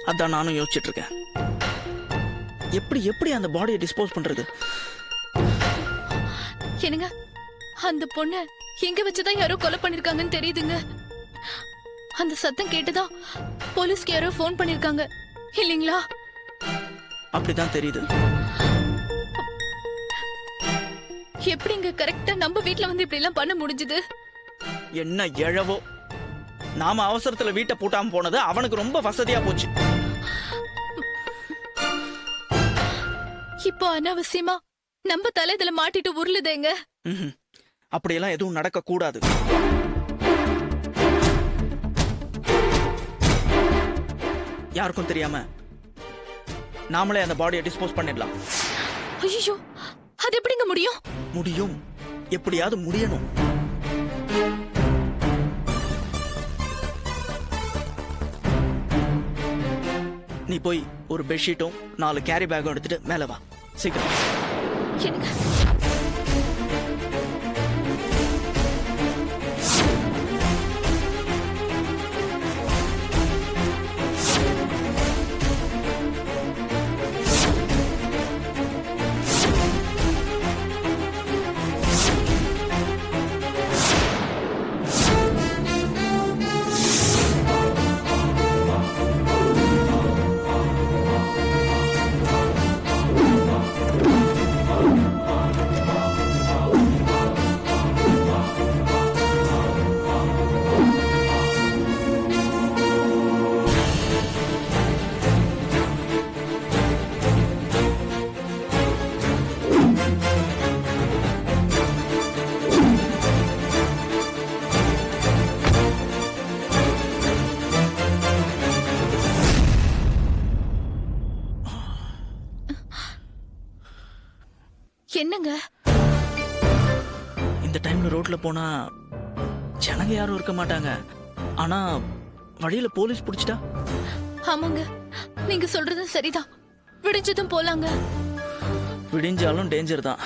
அதான் நானும் யோசிச்சுட்டு இருக்கேன். எப்படி எப்படி அந்த பாடியை டிஸ்போஸ் பண்றது? என்னங்க, அந்த பொண்ண எங்க வச்சுதான் யாரோ கொலை பண்ணிருக்காங்கன்னு தெரியுதுங்க. அந்த சத்தம் கேட்டுதான் போலீஸ்க்கு யாரோ போன் பண்ணிருக்காங்க இல்லீங்களா? அப்படிதான் தெரியுது. எப்படிங்க கரெக்டா நம்ம வீட்ல வந்து இப்படி எல்லாம் பண்ண முடிஞ்சது? என்ன எழவோ, நாம அவசரத்துல வீட்டை பூட்டாம போனது அவனுக்கு ரொம்ப வசதியா போச்சு. இப்போ அனாவசியமா நம்ம தலை இதுல மாட்டிட்டு உருளுதேங்க. அப்படியெல்லாம் எதுவும் நடக்க கூடாது. யாருக்கும் தெரியாம நாமளே அந்த பாடியை டிஸ்போஸ் பண்ணிடலாம். ஐயோ, அது எப்படிங்க முடியும்? முடியும், எப்படியாவது முடியணும். நீ போய் ஒரு பெட்ஷீட்டும் 4 கேரி பேக்கும் எடுத்துட்டு மேல வா, சீக்கிரம். என்னங்க, என்னங்க இந்த டைம்ல ரோட்ல போனா ஜனங்க யாரும் இருக்க மாட்டாங்க. ஆனா வழியில போலீஸ் பிடிச்சிட்டா? ஆமாங்க, நீங்க சொல்றது சரிதான். விடிஞ்சதும் போலாங்க. விடிஞ்சாலும் டேஞ்சர் தான்.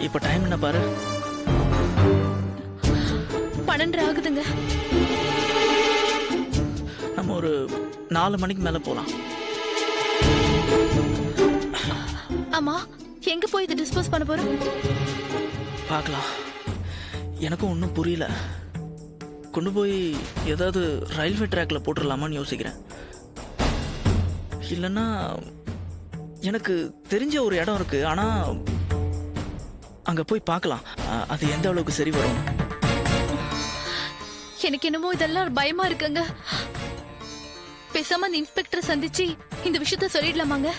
இப்ப டைம் என்ன பாரு, 12 ஆகுதுங்க. நம்ம ஒரு 4 மணிக்கு மேல போலாம். ஆமா, எங்க போய் இதை டிஸ்போஸ் பண்ண போறோம்? பார்க்கலாம். எனக்கும் ஒன்றும் புரியல. கொண்டு போய் ஏதாவது ரயில்வே ட்ராக்ல போட்டுடலாமான்னு யோசிக்கிறேன். இல்லைன்னா எனக்கு தெரிஞ்ச ஒரு இடம் இருக்கு, ஆனா அங்க போய் பார்க்கலாம் அது எந்த அளவுக்கு சரி வரும். எனக்கு என்னமோ இதெல்லாம் பயமா இருக்குங்க. பேசாம அந்த இன்ஸ்பெக்டர் சந்திச்சு இந்த விஷயத்த சொல்லிடலாமாங்க?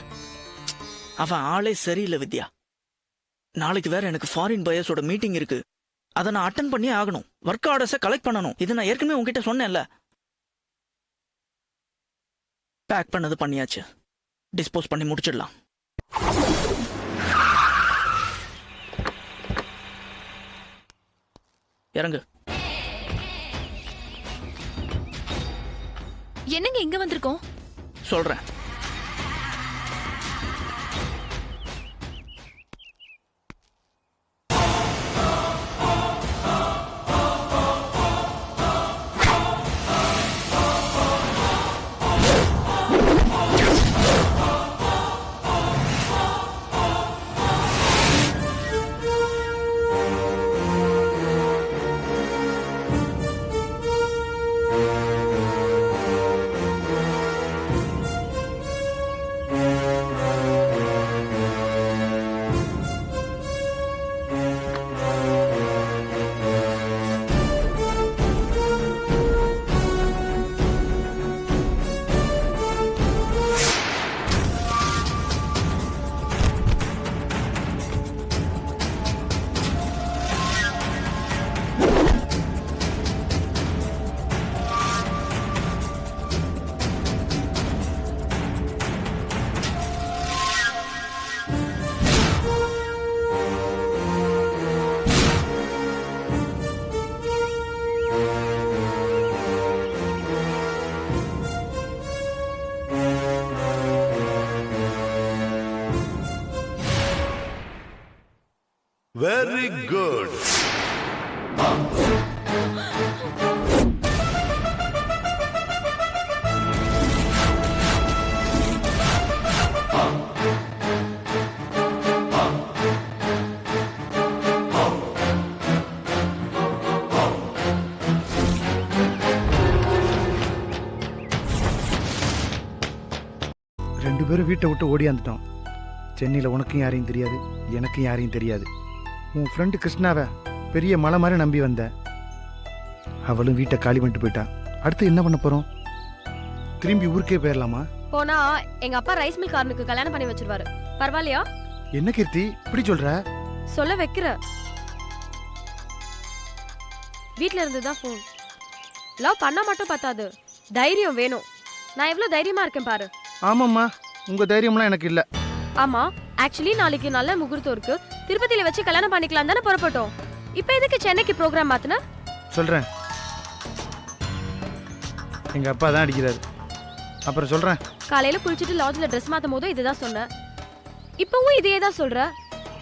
அவன் ஆளே சரியில்லை வித்யா. நாளைக்கு வேற எனக்கு ஃபாரின் பயர்ஸோட மீட்டிங் இருக்கு. அதை நான் அட்டன் பண்ணி ஆகணும். ஒர்க் ஆர்டர்ஸை கலெக்ட் பண்ணணும். இது நான் ஏற்கனவே உங்ககிட்ட சொன்னேன்ல. பேக் பண்ணது பண்ணியாச்சு. டிஸ்போஸ் பண்ணி முடிச்சிடலாம். இறங்கு. என்னங்க இங்க வந்திருக்கோம்? சொல்றேன். Very good. ரெண்டு பேரும் வீட்டை விட்டு ஓடியாந்துட்டோம். சென்னையில் உனக்கும் யாரையும் தெரியாது, எனக்கும் யாரையும் தெரியாது. உன் ஃப்ரெண்டு கிருஷ்ணாவை பெரிய மலை மாதிரி நம்பி வந்த, அவளும் வீட்டை காலி பண்ணிட்டு போயிட்டா. அடுத்து என்ன பண்ண போகிறோம்? திரும்பி ஊருக்கே போயிடலாமா? போனா எங்க அப்பா ரைஸ் மில் காரனுக்கு கல்யாணம் பண்ணி வச்சிருவாரு. பரவாயில்லையா? என்ன கீர்த்தி இப்படி சொல்ற? சொல்ல வைக்கிற. வீட்ல இருந்து தான் ஃபோன். லவ் பண்ணா மட்டும் பத்தாது, தைரியம் வேணும். நான் எவ்வளவு தைரியமா இருக்கேன் பாரு. ஆமாம்மா, உங்கள் தைரியம்லாம் எனக்கு இல்லை. ஆமா, ஆக்சுவலி நாளைக்கு நல்ல முகூர்த்தம் இருக்கு. திருப்பதியில வச்சு கல்யாணம் பண்ணிக்கலாம் தானே புறப்பட்டோம். இப்போ எதுக்கு சென்னைக்கு ப்ரோக்ராம் மாத்தின? சொல்கிறேன், எங்கள் அப்பா தான் அடிக்கிறாரு. அப்புறம் சொல்கிறேன். காலையில குளிச்சுட்டு லாட்ஜ்ல ட்ரெஸ் மாத்தும் போது இதுதான் சொன்னேன். இப்பவும் இதையே தான் சொல்ற.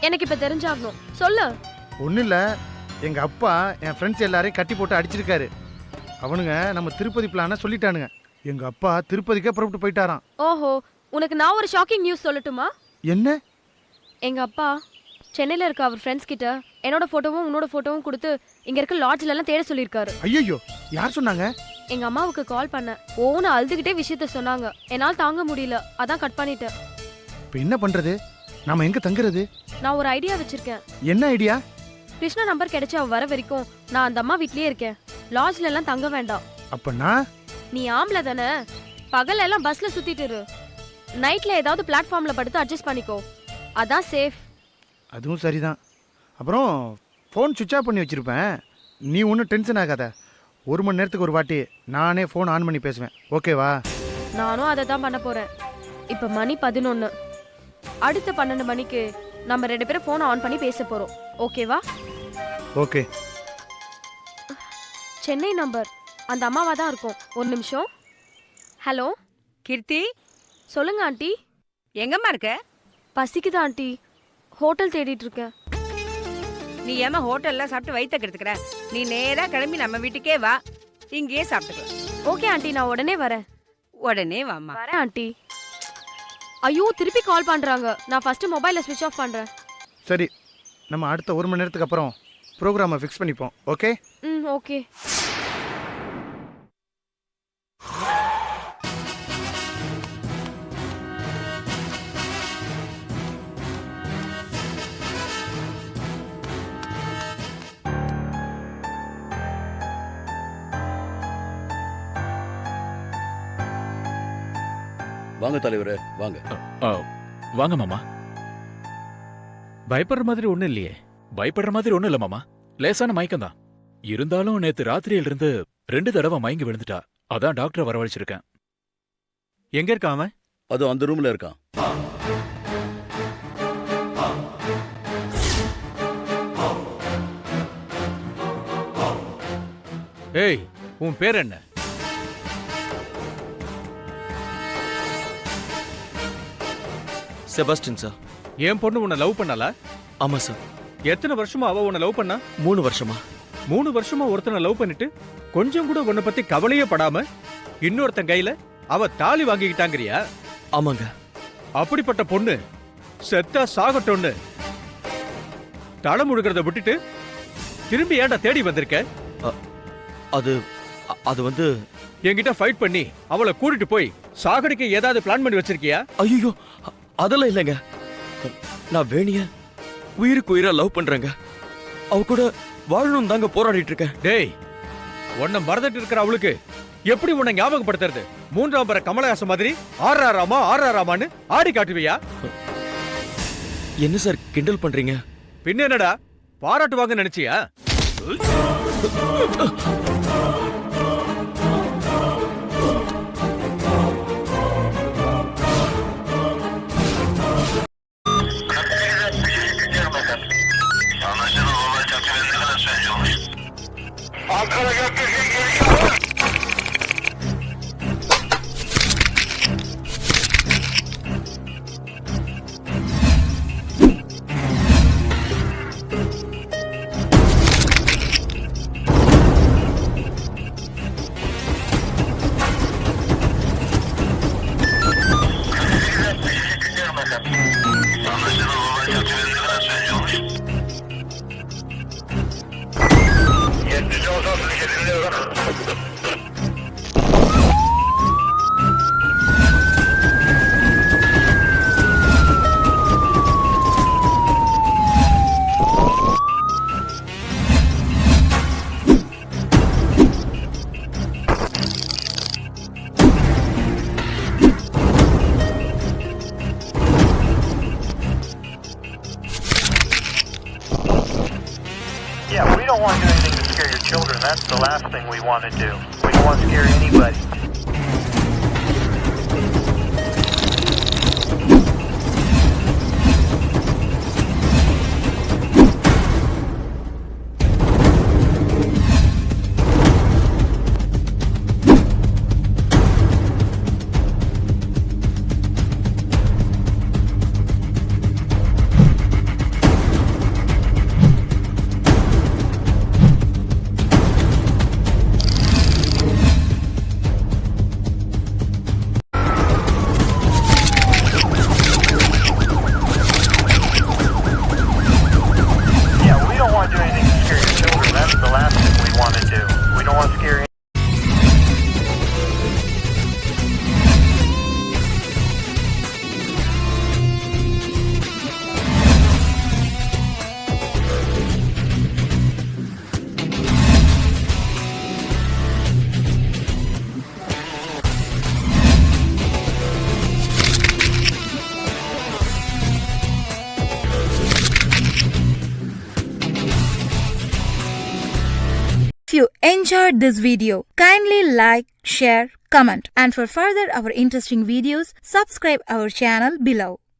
எனக்கு இப்ப தெரிஞ்சாகணும், சொல்லு. ஒன்றும் இல்லை, எங்கள் அப்பா என் ஃப்ரெண்ட்ஸ் எல்லாரையும் கட்டி போட்டு அடிச்சிருக்காரு. அவனுங்க நம்ம திருப்பதி பிளானை சொல்லிட்டானுங்க. எங்கள் அப்பா திருப்பதிக்கே புறப்பட்டு போயிட்டாராம். ஓஹோ, உனக்கு நான் ஒரு ஷாக்கிங் நியூஸ் சொல்லட்டுமா? என்ன? எங்க அப்பா சென்னையில இருக்க அவர் ஃப்ரெண்ட்ஸ் கிட்ட என்னோட போட்டோவும் உன்னோட போட்டோவும் கொடுத்து இங்க இருக்க லாட்ஜ்ல எல்லாம் தேட சொல்லியிருக்காரு. ஐயோ, யார் சொன்னாங்க? எங்க அம்மாவுக்கு கால் பண்ண ஓன்னு அழுதுகிட்டே விஷயத்த சொன்னாங்க. என்னால் தாங்க முடியல, அதான் கட் பண்ணிட்டேன். இப்போ என்ன பண்ணுறது? நாம எங்கே தங்குறது? நான் ஒரு ஐடியா வச்சிருக்கேன். என்ன ஐடியா? கிருஷ்ணா நம்பர் கிடைச்சு அவ வர வரைக்கும் நான் அந்த அம்மா வீட்லயே இருக்கேன். லாட்ஜ்ல எல்லாம் தங்க வேண்டாம். அப்பன்னா நீ ஆம்பளை தானே, பகல் எல்லாம் பஸ்ல சுத்திட்டு இரு. நைட்ல ஏதாவது பிளாட்ஃபார்ம்ல படுத்து அட்ஜஸ்ட் பண்ணிக்கோ, அதான் சேஃப். அதுவும் சரிதான். அப்புறம் ஃபோன் சுவிட்ச் ஆஃப் பண்ணி வச்சுருப்பேன். நீ ஒன்றும் டென்ஷன் ஆகாத. 1 மணி நேரத்துக்கு ஒரு வாட்டி நானே ஃபோன் ஆன் பண்ணி பேசுவேன், ஓகேவா? நானும் அதை தான் பண்ண போறேன். இப்ப மணி 11. அடுத்த 12 மணிக்கு நம்ம 2 பேரும் ஃபோனை ஆன் பண்ணி பேச போறோம், ஓகேவா? ஓகே. சென்னை நம்பர் அந்த அம்மாவா தான் இருக்கும். ஒரு நிமிஷம். ஹலோ கீர்த்தி, சொல்லுங்க ஆண்டி. எங்கம்மா இருக்க? பசிக்குதா ஆண்டி, ஹோட்டல் தேடிட்டு இருக்கேன். நீ ஏமா ஹோட்டல்ல சாப்பிட்டு வயித்த கெடுத்துக்கிற? நீ நேரா கிளம்பி நம்ம வீட்டுக்கே வா, இங்கேயே சாப்பிட்டுக்கலாம். ஓகே ஆண்டி, நான் உடனே வரேன். உடனே வாம்மா. வரேன் ஆண்டி. ஐயோ, திருப்பி கால் பண்றாங்க. நான் ஃபர்ஸ்ட் மொபைலை ஸ்விட்ச் ஆஃப் பண்றேன். சரி, நம்ம அடுத்த 1 மணி நேரத்துக்கு அப்புறம் ப்ரோக்ராமை ஃபிக்ஸ் பண்ணிப்போம், ஓகே? ஓகே. வாங்க தலைவரே, வாங்க. வாங்க மாமா. பயப்படுற மாதிரி ஒண்ணும் இல்லையே. பயப்படுற மாதிரி ஒண்ணும் இல்ல மாமா, லேசான மயக்கம் தான். இருந்தாலும் நேத்து ராத்திரியில இருந்து 2 தடவை மயங்கி விழுந்துட்டா. அதான் டாக்டரை வரவழைச்சிருக்கேன். எங்க இருக்கான் அவன்? அது அந்த ரூம்ல இருக்கான். ஏய், உன் பேர் என்ன? செபாஸ்டின் சார். என் பொண்ணு உன்னை லவ் பண்ணல? ஆமா சார். எத்தனை வருஷமா அவ உன்னை லவ் பண்ணா? 3 வருஷமா. 3 வருஷமா ஒருத்தனை லவ் பண்ணிட்டு கொஞ்சம் கூட உன்னை பத்தி கவலையே படாம இன்னொருத்தன் கையில அவ தாலி வாங்கிக்கிட்டாங்கறியா? ஆமாங்க. அப்படிப்பட்ட பொண்ணு செத்தா சாகட்டோன்னு தலை முழுகிறத விட்டுட்டு திரும்பி ஏன்டா தேடி வந்திருக்க? அது வந்து என்கிட்ட ஃபைட் பண்ணி அவளை கூட்டிட்டு போய் சாகடிக்க ஏதாவது பிளான் பண்ணி வச்சிருக்கியா? ஐயோ, அதெல்லாம் இல்லைங்க. நான் வேணிய உயிருக்கு உயிரா லவ் பண்றேங்க. அவ கூட வாழணும் தாங்க போராடிட்டு இருக்கேன். டேய், உன்னை மறந்துட்டு இருக்கிற அவளுக்கு எப்படி உன்னை ஞாபகப்படுத்துறது? 3ஆம் பர கமலஹாசன் மாதிரி ஆறாராமான்னு ஆடி காட்டுவியா? என்ன சார் கிண்டல் பண்றீங்க? பின்ன என்னடா, பாராட்டுவாங்க நினைச்சியா? that's the last thing we want to do. We don't want to scare anybody. Yeah, we don't want to do anything to scare your children. That's the last thing we want to do. We don't want to scare If you enjoyed this video, kindly like, share, comment, and for further our interesting videos, subscribe our channel below.